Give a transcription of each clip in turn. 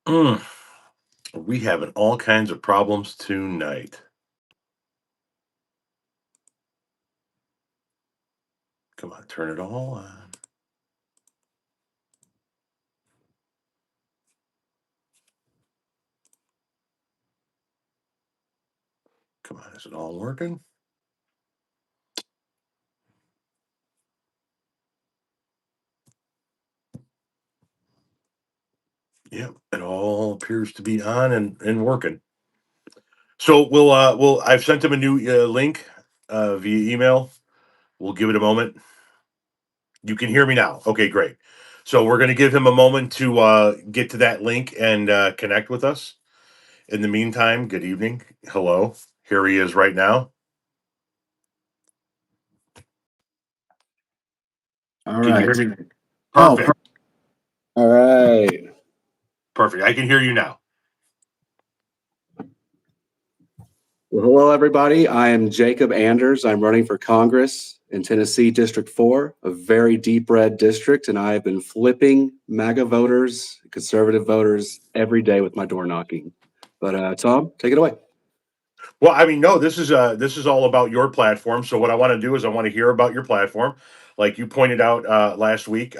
Mm, we having all kinds of problems tonight. Come on, turn it all on. Come on, is it all working? Yep, it all appears to be on and working. So I've sent him a new link via email. We'll give it a moment. You can hear me now. Okay, great. So we're going to give him a moment to get to that link and connect with us. In the meantime, good evening. Hello. Here he is right now. All Can right. you hear me? Oh, Perfect. all right. Perfect. I can hear you now. Well, hello, everybody. I am Jacob Anders. I'm running for Congress in Tennessee District 4, a very deep red district, and I have been flipping MAGA voters, conservative voters every day with my door knocking. But Tom, take it away. Well, I mean, no, this is all about your platform. So what I want to do is I want to hear about your platform. Like you pointed out last week,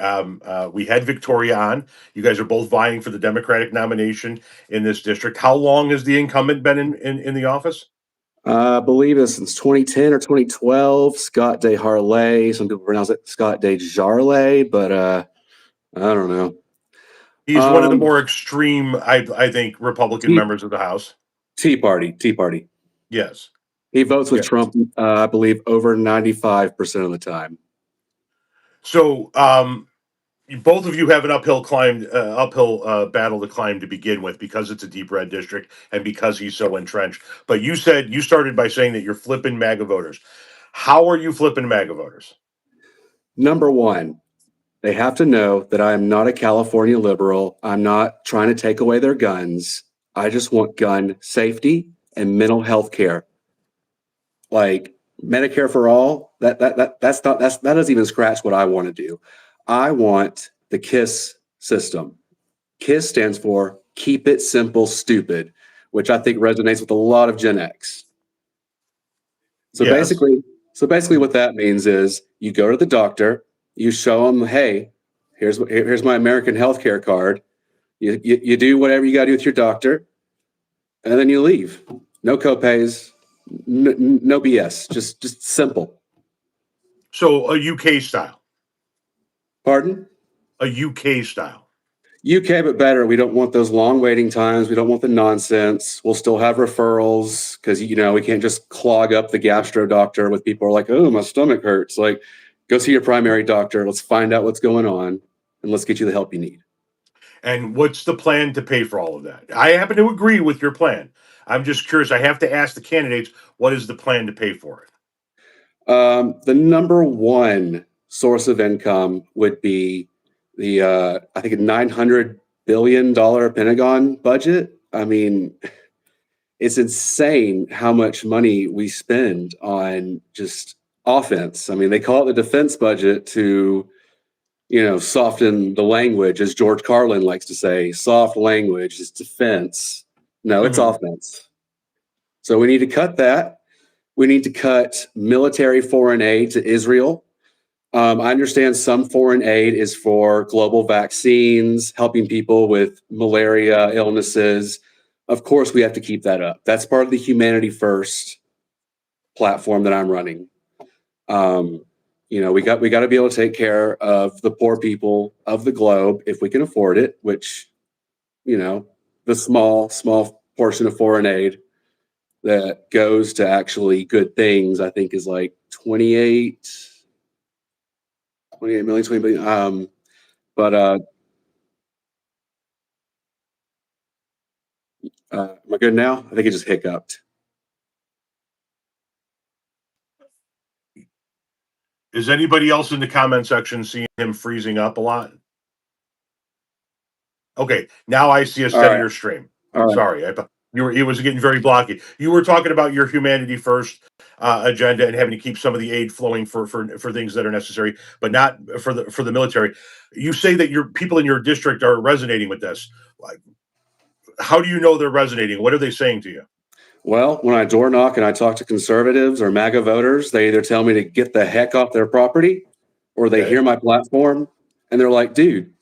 we had Victoria on. You guys are both vying for the Democratic nomination in this district. How long has the incumbent been in the office? I believe it's since 2010 or 2012. Scott De Harlay. Some people pronounce it Scott De Jarlay, but I don't know. He's one of the more extreme, I think, Republican members of the House. Tea Party. Yes. He votes with Yes. Trump, I believe, over 95% of the time. So both of you have an uphill battle to climb to begin with because it's a deep red district and because he's so entrenched. But you said you started by saying that you're flipping MAGA voters. How are you flipping MAGA voters? Number one, they have to know that I am not a California liberal. I'm not trying to take away their guns. I just want gun safety and mental health care. Like Medicare for all, that doesn't even scratch what I want to do. I want the KISS system. KISS stands for Keep It Simple Stupid, which I think resonates with a lot of Gen X. So Yes. basically what that means is you go to the doctor, you show them, hey, here's my American healthcare card. You do whatever you got to do with your doctor, and then you leave. No copays, no BS, just simple. So a UK style. Pardon? A UK style. UK, but better. We don't want those long waiting times. We don't want the nonsense. We'll still have referrals because we can't just clog up the gastro doctor with people who are like, oh, my stomach hurts. Like, go see your primary doctor. Let's find out what's going on, and let's get you the help you need. And what's the plan to pay for all of that? I happen to agree with your plan. I'm just curious. I have to ask the candidates, what is the plan to pay for it? The number one source of income would be the I think a $900 billion Pentagon budget. I mean, it's insane how much money we spend on just offense. I mean, they call it the defense budget to, soften the language, as George Carlin likes to say. Soft language is defense. No, it's offense. So we need to cut that. We need to cut military foreign aid to Israel. I understand some foreign aid is for global vaccines, helping people with malaria illnesses. Of course, we have to keep that up. That's part of the Humanity First platform that I'm running. We got to be able to take care of the poor people of the globe if we can afford it, which, the small portion of foreign aid that goes to actually good things, I think is like 28 million, 20 billion. But am I good now? I think it just hiccuped. Is anybody else in the comment section seeing him freezing up a lot? Okay, now I see a steadier stream. All right. Sorry, it was getting very blocky. You were talking about your Humanity First agenda and having to keep some of the aid flowing for things that are necessary, but not for the military. You say that your people in your district are resonating with this. how do you know they're resonating? What are they saying to you? Well, when I door knock and I talk to conservatives or MAGA voters, they either tell me to get the heck off their property or they Okay. hear my platform and they're like, dude,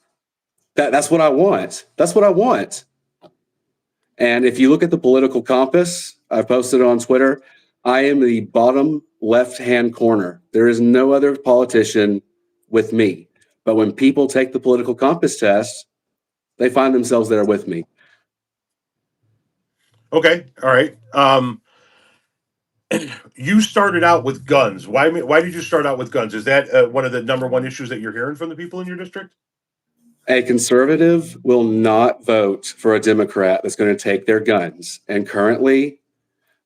that's what I want. That's what I want. And if you look at the political compass, I've posted it on Twitter, I am the bottom left-hand corner. There is no other politician with me. But when people take the political compass test, they find themselves there with me. Okay. All right. You started out with guns. Why did you start out with guns? Is that one of the number one issues that you're hearing from the people in your district? A conservative will not vote for a Democrat that's going to take their guns. And currently,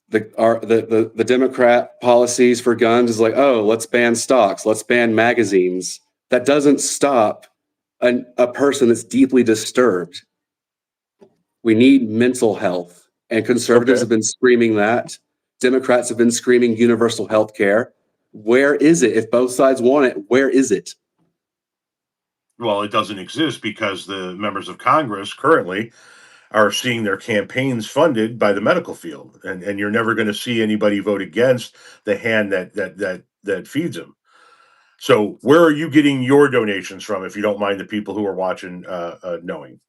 the Democrat policies for guns is like, oh, let's ban stocks, let's ban magazines. That doesn't stop a person that's deeply disturbed. We need mental health, and conservatives Okay. have been screaming that. Democrats have been screaming universal health care. Where is it? If both sides want it, where is it? Well, it doesn't exist because the members of Congress currently are seeing their campaigns funded by the medical field, and you're never going to see anybody vote against the hand that feeds them. So, where are you getting your donations from? If you don't mind, the people who are watching knowing.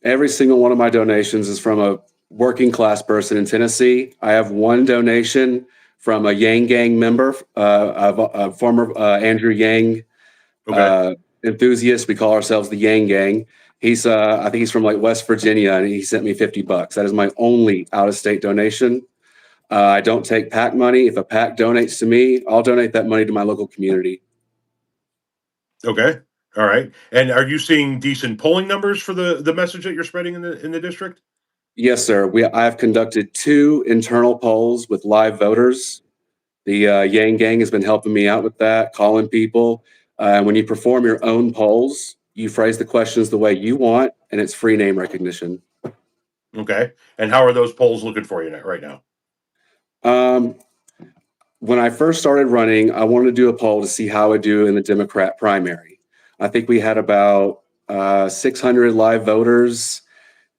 Every single one of my donations is from a working class person in Tennessee. I have one donation from a Yang Gang member, a former Andrew Yang Okay. enthusiast. We call ourselves the Yang Gang. I think he's from like West Virginia, and he sent me $50. That is my only out of state donation. I don't take PAC money. If a PAC donates to me, I'll donate that money to my local community. Okay. All right. And are you seeing decent polling numbers for the message that you're spreading in the district? Yes, sir. I've conducted 2 internal polls with live voters. The Yang Gang has been helping me out with that, calling people. When you perform your own polls, you phrase the questions the way you want, and it's free name recognition. Okay. And how are those polls looking for you right now? Um, when I first started running, I wanted to do a poll to see how I do in the Democrat primary. I think we had about 600 live voters,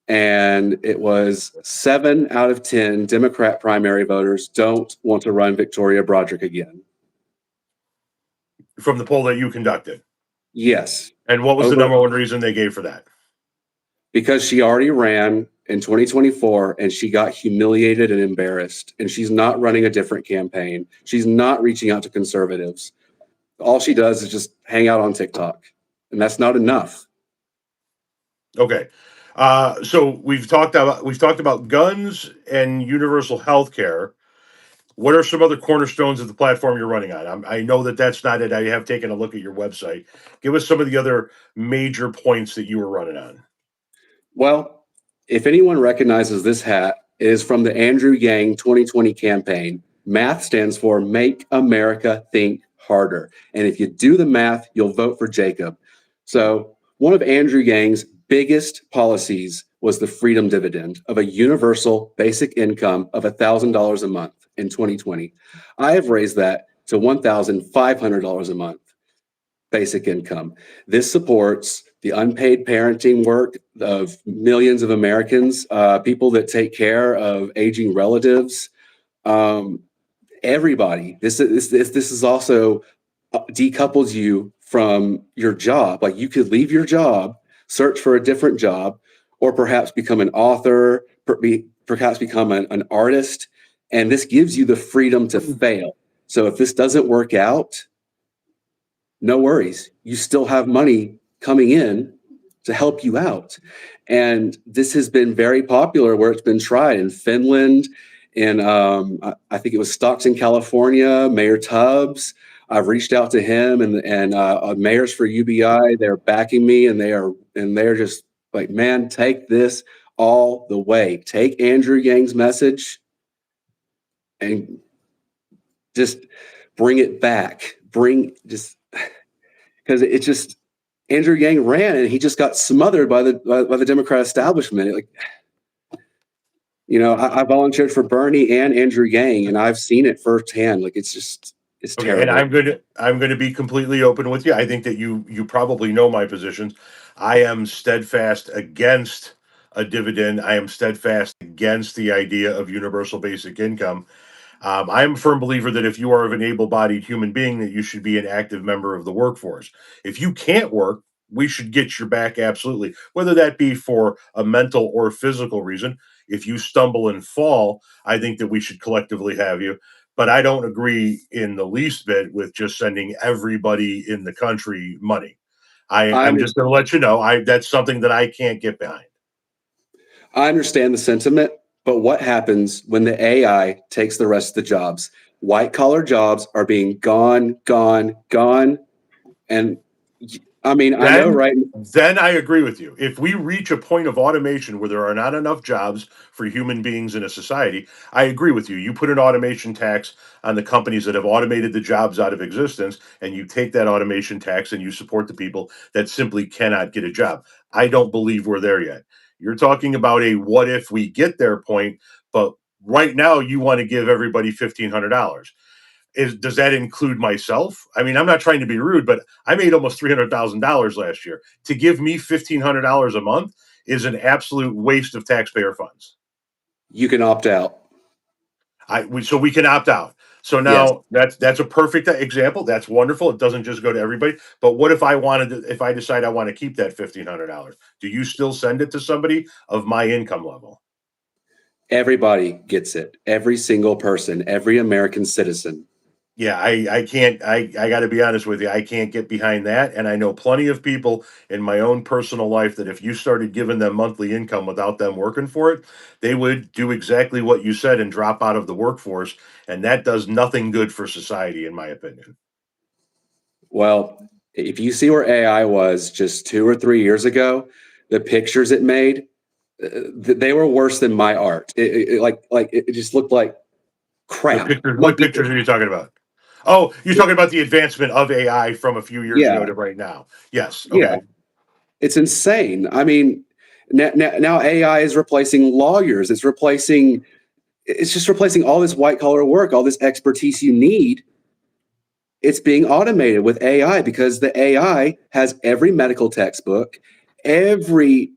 and it was 7 out of 10 Democrat primary voters don't want to run Victoria Broderick again. From the poll that you conducted. Yes. And what was the Over number one reason they gave for that? because she already ran in 2024 and she got humiliated and embarrassed, and she's not running a different campaign. She's not reaching out to conservatives. All she does is just hang out on TikTok, and that's not enough. Okay. So we've talked about guns and universal health care. What are some other cornerstones of the platform you're running on? I know that's not it. I have taken a look at your website. Give us some of the other major points that you were running on. Well, if anyone recognizes this hat, it is from the Andrew Yang 2020 campaign. Math stands for Make America Think Harder. And if you do the math, you'll vote for Jacob. So, one of Andrew Yang's biggest policies was the freedom dividend of a universal basic income of $1,000 a month in 2020. I have raised that to $1,500 a month basic income. This supports the unpaid parenting work of millions of Americans, people that take care of aging relatives, um, everybody. This is also decouples you from your job. Like, you could leave your job, search for a different job, or perhaps become an author, perhaps become an artist, and this gives you the freedom to fail. So if this doesn't work out, no worries. You still have money coming in to help you out. And this has been very popular where it's been tried in Finland, and I think it was Stockton, California, Mayor Tubbs. I've reached out to him and mayors for UBI. They're backing me, and they're just like, man, take this all the way. Take Andrew Yang's message and just bring it back. Because it's just Andrew Yang ran and he just got smothered by the Democrat establishment. Like, I volunteered for Bernie and Andrew Yang, and I've seen it firsthand. Like, it's Okay, and terrible. I'm going to be completely open with you. I think that you probably know my positions. I am steadfast against a dividend. I am steadfast against the idea of universal basic income. I am a firm believer that if you are an able-bodied human being, that you should be an active member of the workforce. If you can't work, we should get your back absolutely, whether that be for a mental or physical reason. If you stumble and fall, I think that we should collectively have you. But I don't agree in the least bit with just sending everybody in the country money. I, I'm under, just going to let you know, that's something that I can't get behind. I understand the sentiment, but what happens when the AI takes the rest of the jobs? White collar jobs are being gone, gone, gone. And I mean, I know, Then right? then I agree with you. If we reach a point of automation where there are not enough jobs for human beings in a society, I agree with you. You put an automation tax on the companies that have automated the jobs out of existence, and you take that automation tax and you support the people that simply cannot get a job. I don't believe we're there yet. You're talking about a what if we get there point, but right now you want to give everybody $1,500. Does that include myself? I mean, I'm not trying to be rude, but I made almost $300,000 last year. To give me $1,500 a month is an absolute waste of taxpayer funds. You can opt out. So we can opt out. So Yes. now that's a perfect example. That's wonderful. It doesn't just go to everybody. But what if if I decide I want to keep that $1,500? Do you still send it to somebody of my income level? Everybody gets it. Every single person, every American citizen. Yeah, I can't. I got to be honest with you. I can't get behind that. And I know plenty of people in my own personal life that if you started giving them monthly income without them working for it, they would do exactly what you said and drop out of the workforce. And that does nothing good for society, in my opinion. Well, if you see where AI was just 2 or 3 years ago, the pictures it made, they were worse than my art. It just looked like The crap. pictures. What Monkey. pictures are you talking about? Oh, you're talking about the advancement of AI from a few years ago Yeah, to right now. Yes. yeah, Okay. it's insane. I mean, now AI is replacing lawyers. It's just replacing all this white collar work, all this expertise you need. It's being automated with AI because the AI has every medical textbook, everything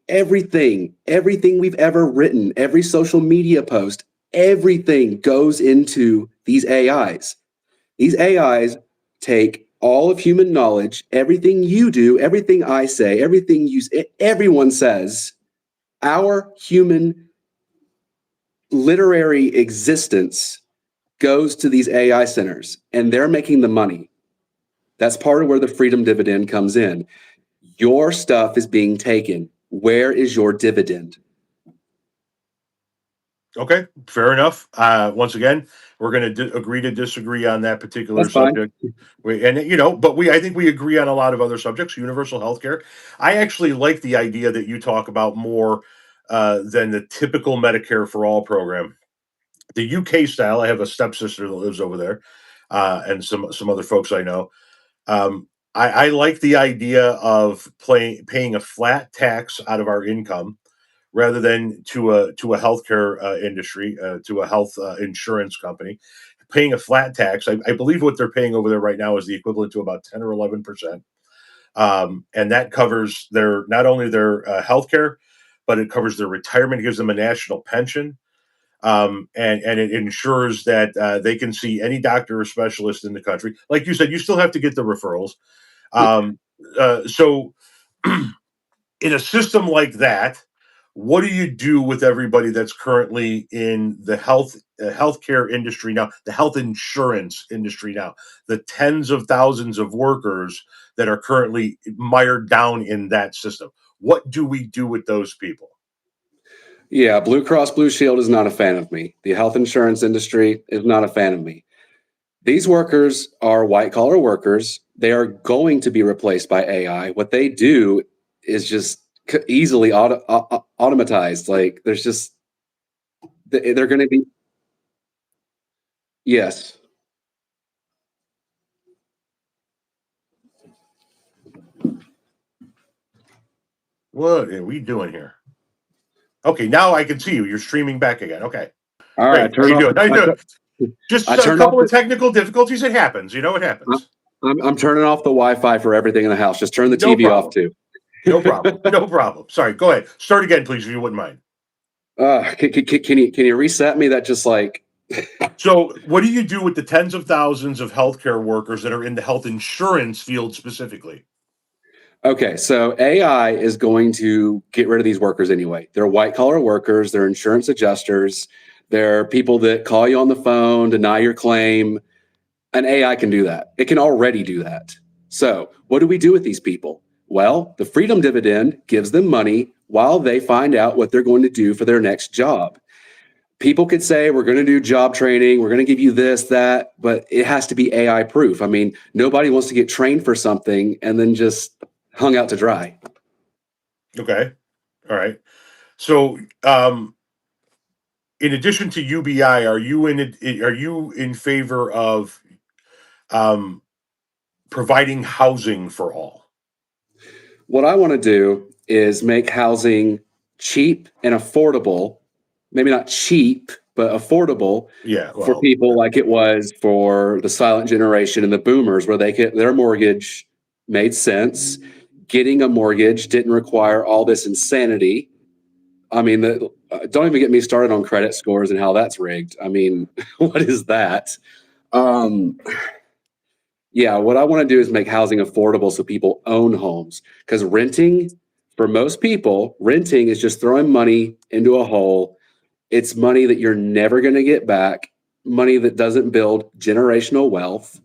we've ever written, every social media post, everything goes into these AIs. These AIs take all of human knowledge, everything you do, everything I say, everyone says, our human literary existence goes to these AI centers, and they're making the money. That's part of where the freedom dividend comes in. Your stuff is being taken. Where is your dividend? Okay. Fair enough. Once again, we're going to agree to disagree on that particular That's fine. subject. I think we agree on a lot of other subjects. Universal healthcare. I actually like the idea that you talk about more than the typical Medicare for all program. The UK style. I have a stepsister that lives over there, and some other folks I know. I like the idea of paying a flat tax out of our income rather than to a healthcare industry, to a health insurance company, paying a flat tax. I believe what they're paying over there right now is the equivalent to about 10 or 11%, and that covers their not only their healthcare, but it covers their retirement. It gives them a national pension, and it ensures that they can see any doctor or specialist in the country. Like you said, you still have to get the referrals. Um, so in a system like that, what do you do with everybody that's currently in the healthcare industry now, the health insurance industry now, the tens of thousands of workers that are currently mired down in that system? What do we do with those people? Yeah, Blue Cross Blue Shield is not a fan of me. The health insurance industry is not a fan of me. These workers are white collar workers. They are going to be replaced by AI. What they do is just easily automatized. Like there's just they're going to be yes. What are we doing here? Okay, now I can see you. You're streaming back again. Okay, All right, I great. How turn you off. doing? How you doing? Just I a turned off. couple of technical difficulties. It happens. You know, it happens. I'm turning off the Wi-Fi for everything in the house. Just turn the No TV off problem. too. No problem. No problem. Sorry. Go ahead. Start again, please, if you wouldn't mind. Can you reset me? That just like So, what do you do with the tens of thousands of healthcare workers that are in the health insurance field specifically? Okay, so AI is going to get rid of these workers anyway. They're white collar workers, they're insurance adjusters, they're people that call you on the phone, deny your claim. An AI can do that. It can already do that. So, what do we do with these people? Well, the freedom dividend gives them money while they find out what they're going to do for their next job. People could say, we're going to do job training, we're going to give you this, that, but it has to be AI proof. I mean, nobody wants to get trained for something and then just hung out to dry. Okay. All right. So, in addition to UBI, are you in favor of um, providing housing for all? What I want to do is make housing cheap and affordable. Maybe not cheap, but affordable Yeah. for Well. people like it was for the silent generation and the boomers, where they get their mortgage made sense. Getting a mortgage didn't require all this insanity. I mean, don't even get me started on credit scores and how that's rigged. I mean, what is that? Um, yeah, what I want to do is make housing affordable so people own homes. Because renting, for most people, renting is just throwing money into a hole. It's money that you're never going to get back, money that doesn't build generational wealth.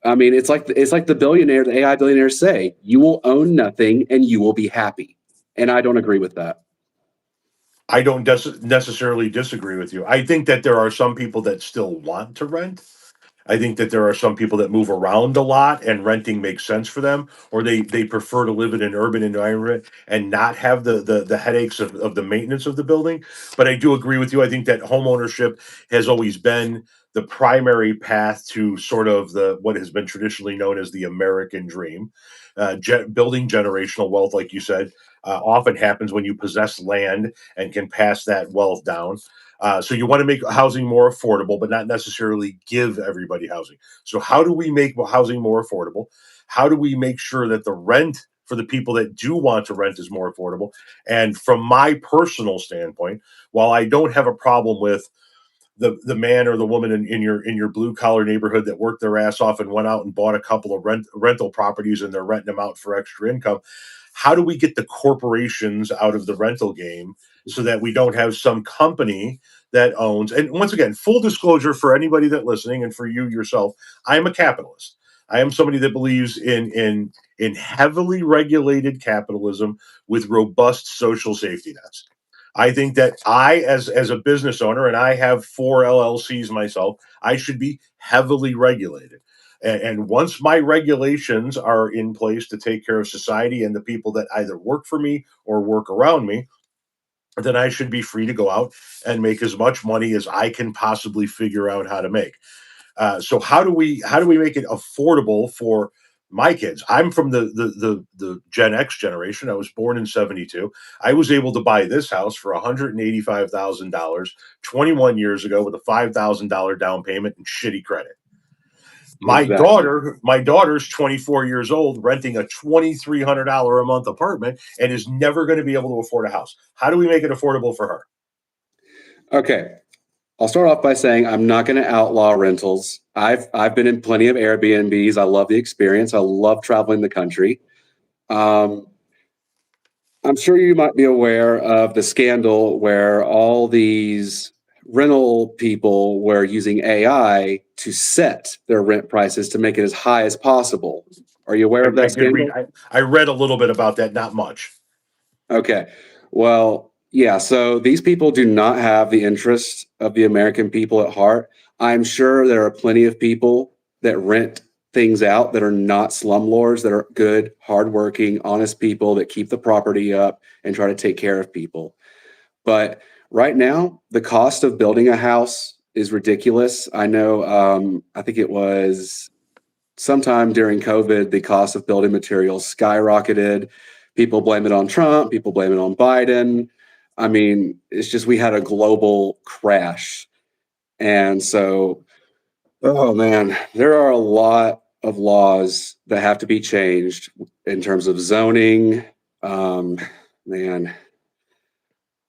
I mean, it's like the AI billionaires say, you will own nothing and you will be happy. And I don't agree with that. I don't necessarily disagree with you. I think that there are some people that still want to rent. I think that there are some people that move around a lot and renting makes sense for them, or they prefer to live in an urban environment and not have the headaches of the maintenance of the building. But I do agree with you. I think that home ownership has always been the primary path to sort of the what has been traditionally known as the American dream. Building generational wealth, like you said, often happens when you possess land and can pass that wealth down. So you want to make housing more affordable, but not necessarily give everybody housing. So how do we make housing more affordable? How do we make sure that the rent for the people that do want to rent is more affordable? And from my personal standpoint, while I don't have a problem with the man or the woman in your blue collar neighborhood that worked their ass off and went out and bought a couple of rental properties and they're renting them out for extra income, how do we get the corporations out of the rental game so that we don't have some company that owns, and once again, full disclosure for anybody that listening and for you yourself, I am a capitalist. I am somebody that believes in heavily regulated capitalism with robust social safety nets. I think that as a business owner, and I have 4 LLCs myself, I should be heavily regulated. And once my regulations are in place to take care of society and the people that either work for me or work around me, then I should be free to go out and make as much money as I can possibly figure out how to make. So how do we make it affordable for my kids? I'm from the Gen X generation. I was born in '72. I was able to buy this house for $185,000 21 years ago with a $5,000 down payment and shitty credit. Exactly. My daughter's 24 years old, renting a $2,300 a month apartment and is never going to be able to afford a house. How do we make it affordable for her? Okay. I'll start off by saying I'm not going to outlaw rentals. I've been in plenty of Airbnbs. I love the experience. I love traveling the country. Um, I'm sure you might be aware of the scandal where all these rental people were using AI to set their rent prices to make it as high as possible. Are you aware of I that did read. scandal? I read a little bit about that, not much. Okay. Well, yeah. So these people do not have the interests of the American people at heart. I'm sure there are plenty of people that rent things out that are not slumlords, that are good, hardworking, honest people that keep the property up and try to take care of people. But right now, the cost of building a house is ridiculous. I know, I think it was sometime during COVID, the cost of building materials skyrocketed. People blame it on Trump, people blame it on Biden. I mean, it's just we had a global crash. And so, oh man, there are a lot. of laws that have to be changed in terms of zoning. Man,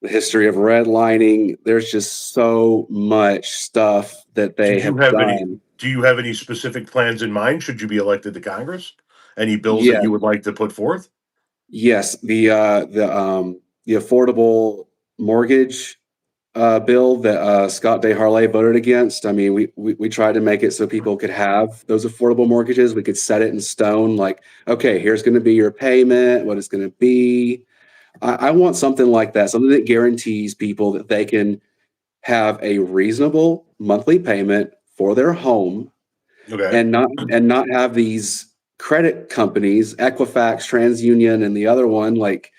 the history of redlining. There's just so much stuff that Do they you have have any? done. Do you have any specific plans in mind? Should you be elected to Congress? Any bills that Yeah, you would like to put forth? yes, the affordable mortgage bill that Scott DeHarlay voted against. I mean, we tried to make it so people could have those affordable mortgages. We could set it in stone, like, okay, here's going to be your payment, what it's going to be. I want something like that, something that guarantees people that they can have a reasonable monthly payment for their home Okay. and not have these credit companies, Equifax, TransUnion, and the other one, like,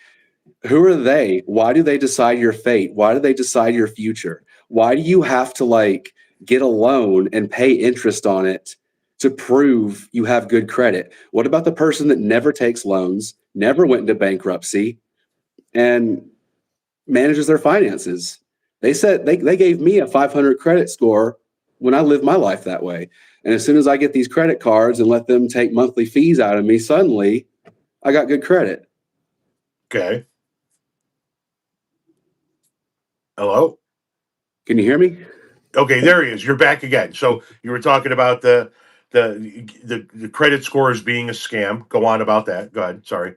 who are they? Why do they decide your fate? Why do they decide your future? Why do you have to like get a loan and pay interest on it to prove you have good credit? What about the person that never takes loans, never went into bankruptcy, and manages their finances? They said they gave me a 500 credit score when I lived my life that way. And as soon as I get these credit cards and let them take monthly fees out of me, suddenly I got good credit. Okay. Hello. Can you hear me? Okay, there he is. You're back again. So you were talking about the credit scores being a scam. Go on about that. Go ahead. Sorry.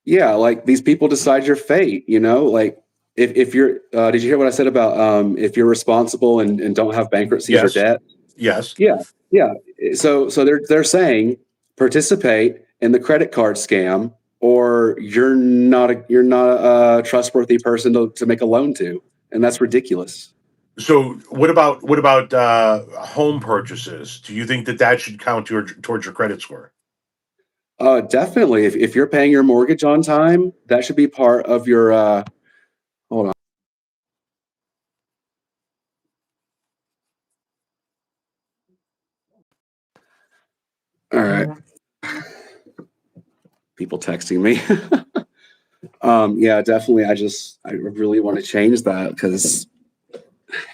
Yeah, like these people decide your fate, like if you're did you hear what I said about if you're responsible and don't have bankruptcies or Yes. debt? Yes. Yeah, yeah. So they're saying participate in the credit card scam or you're not a trustworthy person to make a loan to. And that's ridiculous. So what about home purchases? Do you think that that should count towards your credit score? Definitely if you're paying your mortgage on time, that should be part of your hold on. All right. People texting me. Yeah, definitely. I really want to change that because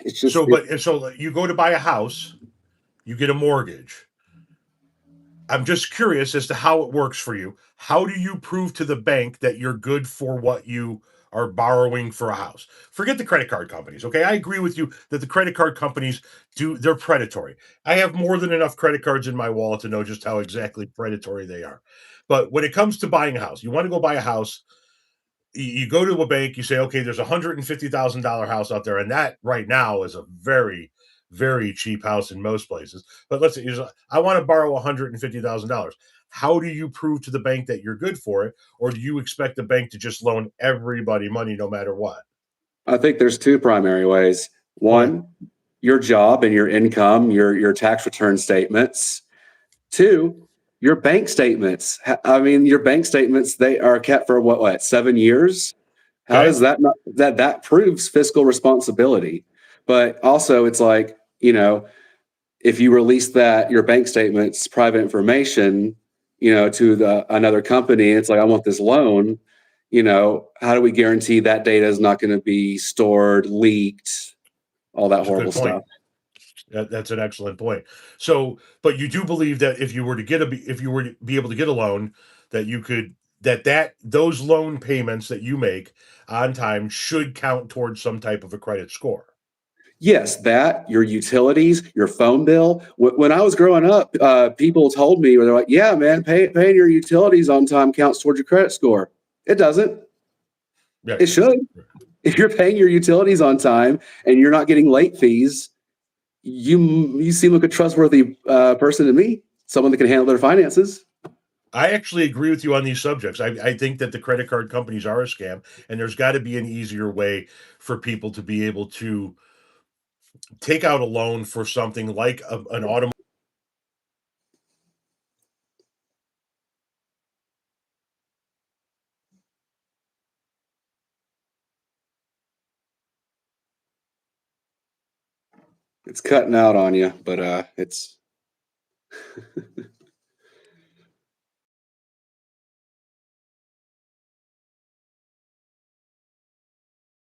it's just So you go to buy a house, you get a mortgage. I'm just curious as to how it works for you. How do you prove to the bank that you're good for what you are borrowing for a house? Forget the credit card companies, okay? I agree with you that the credit card companies they're predatory. I have more than enough credit cards in my wallet to know just how exactly predatory they are. But when it comes to buying a house, you want to go buy a house, you go to a bank, you say, okay, there's $150,000 house out there, and that right now is a very, very cheap house in most places. But let's say I want to borrow $150,000. How do you prove to the bank that you're good for it, or do you expect the bank to just loan everybody money no matter what? I think there's two primary ways. Okay, One, your job and your income, your tax return statements. Two, your bank statements. I mean, your bank statements, they are kept for what 7 years? How okay, does that not that proves fiscal responsibility? But also it's like, if you release that your bank statements private information, to the another company, it's like I want this loan. How do we guarantee that data is not going to be stored, leaked, all that that's a good horrible stuff? point. That's an excellent point. So, but you do believe that if you were to be able to get a loan, that you could that those loan payments that you make on time should count towards some type of a credit score. Yes, that, your utilities, your phone bill. When I was growing up, people told me, they're like, "Yeah, man, paying your utilities on time counts towards your credit score." It doesn't. Yeah, It should. If you're paying your utilities on time and you're not getting late fees, you seem like a trustworthy person to me. Someone that can handle their finances. I actually agree with you on these subjects. I think that the credit card companies are a scam, and there's got to be an easier way for people to be able to take out a loan for something like an automobile. It's cutting out on you, but it's